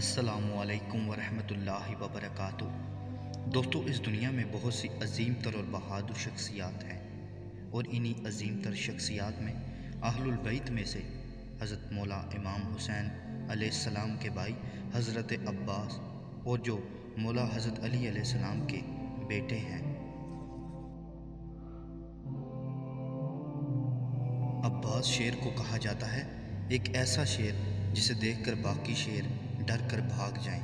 السلام علیکم ورحمۃ اللہ وبرکاتہ۔ دوستو، اس دنیا میں بہت سی عظیم تر اور بہادر شخصیات ہیں، اور انہی عظیم تر شخصیات میں اہل البیت میں سے حضرت مولا امام حسین علیہ السلام کے بھائی حضرت عباس اور جو مولا حضرت علی علیہ السلام کے بیٹے ہیں۔ عباس شیر کو کہا جاتا ہے، ایک ایسا شیر جسے دیکھ کر باقی شیر ڈر کر بھاگ جائیں۔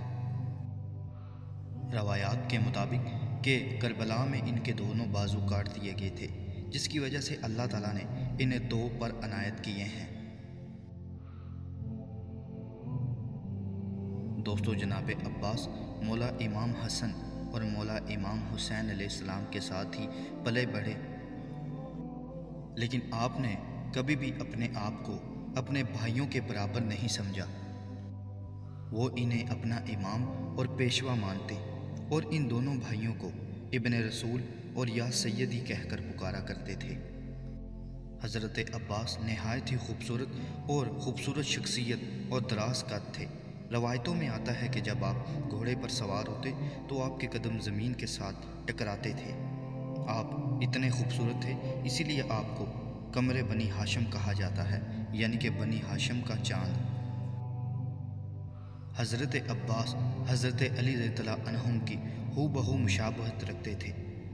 روایات کے مطابق کہ کربلا میں ان کے دونوں بازو کاٹ دیے گئے تھے، جس کی وجہ سے اللہ تعالیٰ نے انہیں 2 پر عنایت کیے ہیں۔ دوستو، جناب عباس مولا امام حسن اور مولا امام حسین علیہ السلام کے ساتھ ہی پلے بڑھے، لیکن آپ نے کبھی بھی اپنے آپ کو اپنے بھائیوں کے برابر نہیں سمجھا۔ وہ انہیں اپنا امام اور پیشوا مانتے اور ان دونوں بھائیوں کو ابن رسول اور یا سیدی کہہ کر پکارا کرتے تھے۔ حضرت عباس نہایت ہی خوبصورت شخصیت اور دراز قد تھے۔ روایتوں میں آتا ہے کہ جب آپ گھوڑے پر سوار ہوتے تو آپ کے قدم زمین کے ساتھ ٹکراتے تھے۔ آپ اتنے خوبصورت تھے، اسی لیے آپ کو قمر بنی ہاشم کہا جاتا ہے، یعنی کہ بنی ہاشم کا چاند۔ حضرت عباس حضرت علی رضی اللہ عنہم کی ہو بہو مشابہت رکھتے تھے،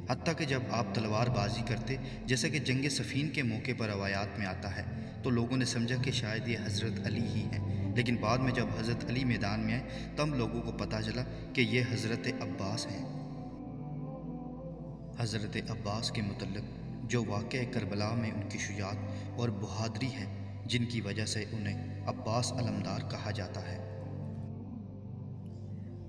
حتیٰ کہ جب آپ تلوار بازی کرتے، جیسے کہ جنگ صفین کے موقع پر روایات میں آتا ہے، تو لوگوں نے سمجھا کہ شاید یہ حضرت علی ہی ہیں، لیکن بعد میں جب حضرت علی میدان میں آئے تب لوگوں کو پتہ چلا کہ یہ حضرت عباس ہیں۔ حضرت عباس کے متعلق جو واقعہ کربلا میں ان کی شجاعت اور بہادری ہے، جن کی وجہ سے انہیں عباس علمدار کہا جاتا ہے۔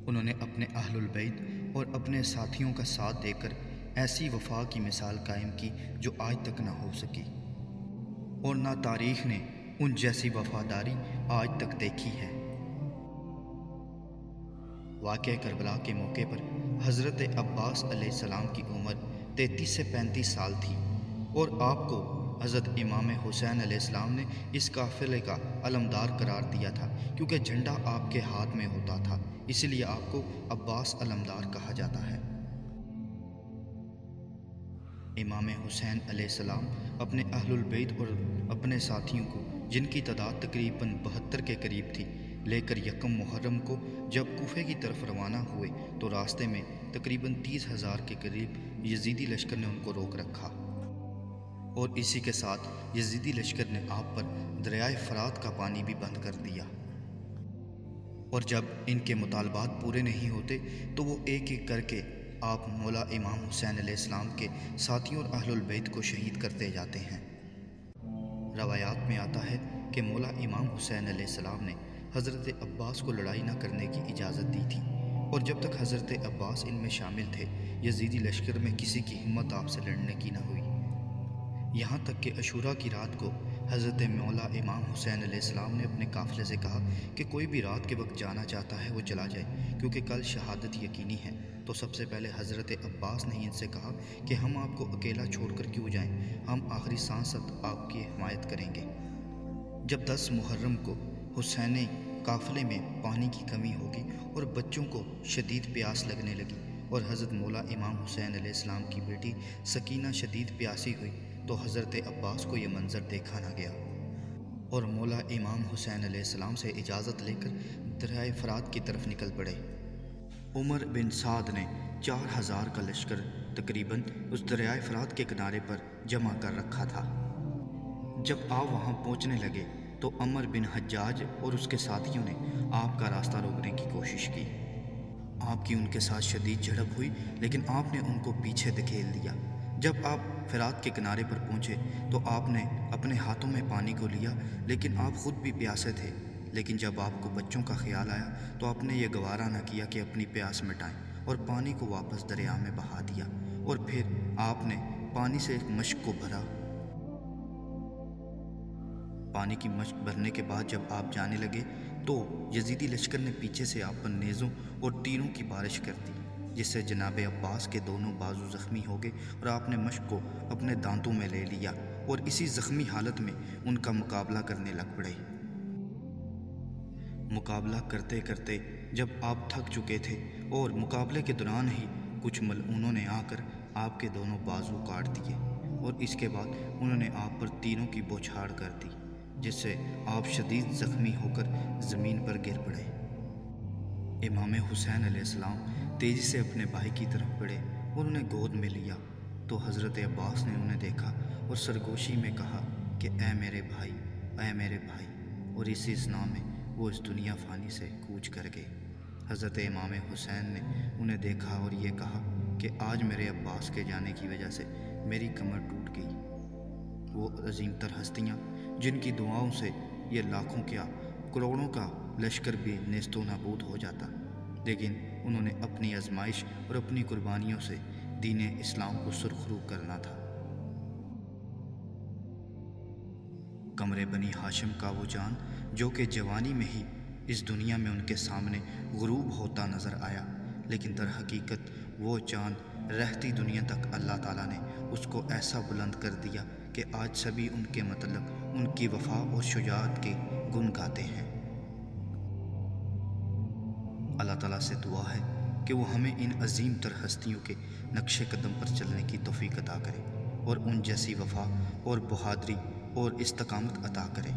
انہوں نے اپنے اہل البیت اور اپنے ساتھیوں کا ساتھ دے کر ایسی وفا کی مثال قائم کی جو آج تک نہ ہو سکی، اور نہ تاریخ نے ان جیسی وفاداری آج تک دیکھی ہے۔ واقعہ کربلا کے موقع پر حضرت عباس علیہ السلام کی عمر 33 سے 35 سال تھی، اور آپ کو حضرت امام حسین علیہ السلام نے اس قافلے کا علمدار قرار دیا تھا، کیونکہ جھنڈا آپ کے ہاتھ میں ہوتا تھا، اس لیے آپ کو عباس علمدار کہا جاتا ہے۔ امام حسین علیہ السلام اپنے اہل البیت اور اپنے ساتھیوں کو، جن کی تعداد تقریباً 72 کے قریب تھی، لے کر یکم محرم کو جب کوفے کی طرف روانہ ہوئے تو راستے میں تقریباً 30,000 کے قریب یزیدی لشکر نے ان کو روک رکھا، اور اسی کے ساتھ یزیدی لشکر نے آپ پر دریائے فرات کا پانی بھی بند کر دیا، اور جب ان کے مطالبات پورے نہیں ہوتے تو وہ ایک ایک کر کے آپ مولا امام حسین علیہ السلام کے ساتھیوں اور اہل البیت کو شہید کرتے جاتے ہیں۔ روایات میں آتا ہے کہ مولا امام حسین علیہ السلام نے حضرت عباس کو لڑائی نہ کرنے کی اجازت دی تھی، اور جب تک حضرت عباس ان میں شامل تھے، یزیدی لشکر میں کسی کی ہمت آپ سے لڑنے کی نہ ہوئی، یہاں تک کہ عاشوراء کی رات کو حضرت مولا امام حسین علیہ السلام نے اپنے قافلے سے کہا کہ کوئی بھی رات کے وقت جانا چاہتا ہے وہ چلا جائے، کیونکہ کل شہادت یقینی ہے۔ تو سب سے پہلے حضرت عباس نے ان سے کہا کہ ہم آپ کو اکیلا چھوڑ کر کیوں جائیں، ہم آخری سانس تک آپ کی حمایت کریں گے۔ جب 10 محرم کو حسینی قافلے میں پانی کی کمی ہوگی اور بچوں کو شدید پیاس لگنے لگی، اور حضرت مولا امام حسین علیہ السلام کی بیٹی سکینہ شدید پیاسی ہوئی، تو حضرت عباس کو یہ منظر دیکھا نہ گیا، اور مولا امام حسین علیہ السلام سے اجازت لے کر دریائے فرات کی طرف نکل پڑے۔ عمر بن سعد نے 4,000 کا لشکر تقریباً اس دریائے فرات کے کنارے پر جمع کر رکھا تھا۔ جب آپ وہاں پہنچنے لگے تو عمر بن حجاج اور اس کے ساتھیوں نے آپ کا راستہ روکنے کی کوشش کی۔ آپ کی ان کے ساتھ شدید جھڑپ ہوئی، لیکن آپ نے ان کو پیچھے دھکیل دیا۔ جب آپ فرات کے کنارے پر پہنچے تو آپ نے اپنے ہاتھوں میں پانی کو لیا، لیکن آپ خود بھی پیاسے تھے، لیکن جب آپ کو بچوں کا خیال آیا تو آپ نے یہ گوارا نہ کیا کہ اپنی پیاس مٹائیں، اور پانی کو واپس دریا میں بہا دیا، اور پھر آپ نے پانی سے ایک مشک کو بھرا۔ پانی کی مشک بھرنے کے بعد جب آپ جانے لگے تو یزیدی لشکر نے پیچھے سے آپ پر نیزوں اور تیروں کی بارش کر دی، جس سے جناب عباس کے دونوں بازو زخمی ہو گئے، اور آپ نے مشک کو اپنے دانتوں میں لے لیا اور اسی زخمی حالت میں ان کا مقابلہ کرنے لگ پڑے۔ مقابلہ کرتے کرتے جب آپ تھک چکے تھے اور مقابلے کے دوران ہی کچھ ملعونوں نے آ کر آپ کے دونوں بازو کاٹ دیے، اور اس کے بعد انہوں نے آپ پر تینوں کی بوچھاڑ کر دی، جس سے آپ شدید زخمی ہو کر زمین پر گر پڑے۔ امام حسین علیہ السلام تیزی سے اپنے بھائی کی طرف بڑھے اور انہیں گود میں لیا، تو حضرت عباس نے انہیں دیکھا اور سرگوشی میں کہا کہ اے میرے بھائی، اے میرے بھائی، اور اسی اثنا میں وہ اس دنیا فانی سے کوچ کر گئے۔ حضرت امام حسین نے انہیں دیکھا اور یہ کہا کہ آج میرے عباس کے جانے کی وجہ سے میری کمر ٹوٹ گئی۔ وہ عظیم تر ہستیاں جن کی دعاؤں سے یہ لاکھوں کیا کروڑوں کا لشکر بھی نیست و نابود ہو جاتا، لیکن انہوں نے اپنی آزمائش اور اپنی قربانیوں سے دین اسلام کو سرخرو کرنا تھا۔ قمر بنی ہاشم کا وہ جان جو کہ جوانی میں ہی اس دنیا میں ان کے سامنے غروب ہوتا نظر آیا، لیکن در حقیقت وہ چاند رہتی دنیا تک اللہ تعالیٰ نے اس کو ایسا بلند کر دیا کہ آج سبھی ان کے مطلب ان کی وفا اور شجاعت کے گن گاتے ہیں۔ اللہ تعالیٰ سے دعا ہے کہ وہ ہمیں ان عظیم تر ہستیوں کے نقش قدم پر چلنے کی توفیق عطا کرے اور ان جیسی وفا اور بہادری اور استقامت عطا کرے۔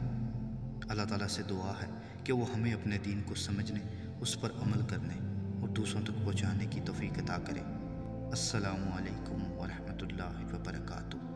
اللہ تعالیٰ سے دعا ہے کہ وہ ہمیں اپنے دین کو سمجھنے، اس پر عمل کرنے اور دوسروں تک پہنچانے کی توفیق عطا کرے۔ السلام علیکم ورحمۃ اللہ وبرکاتہ۔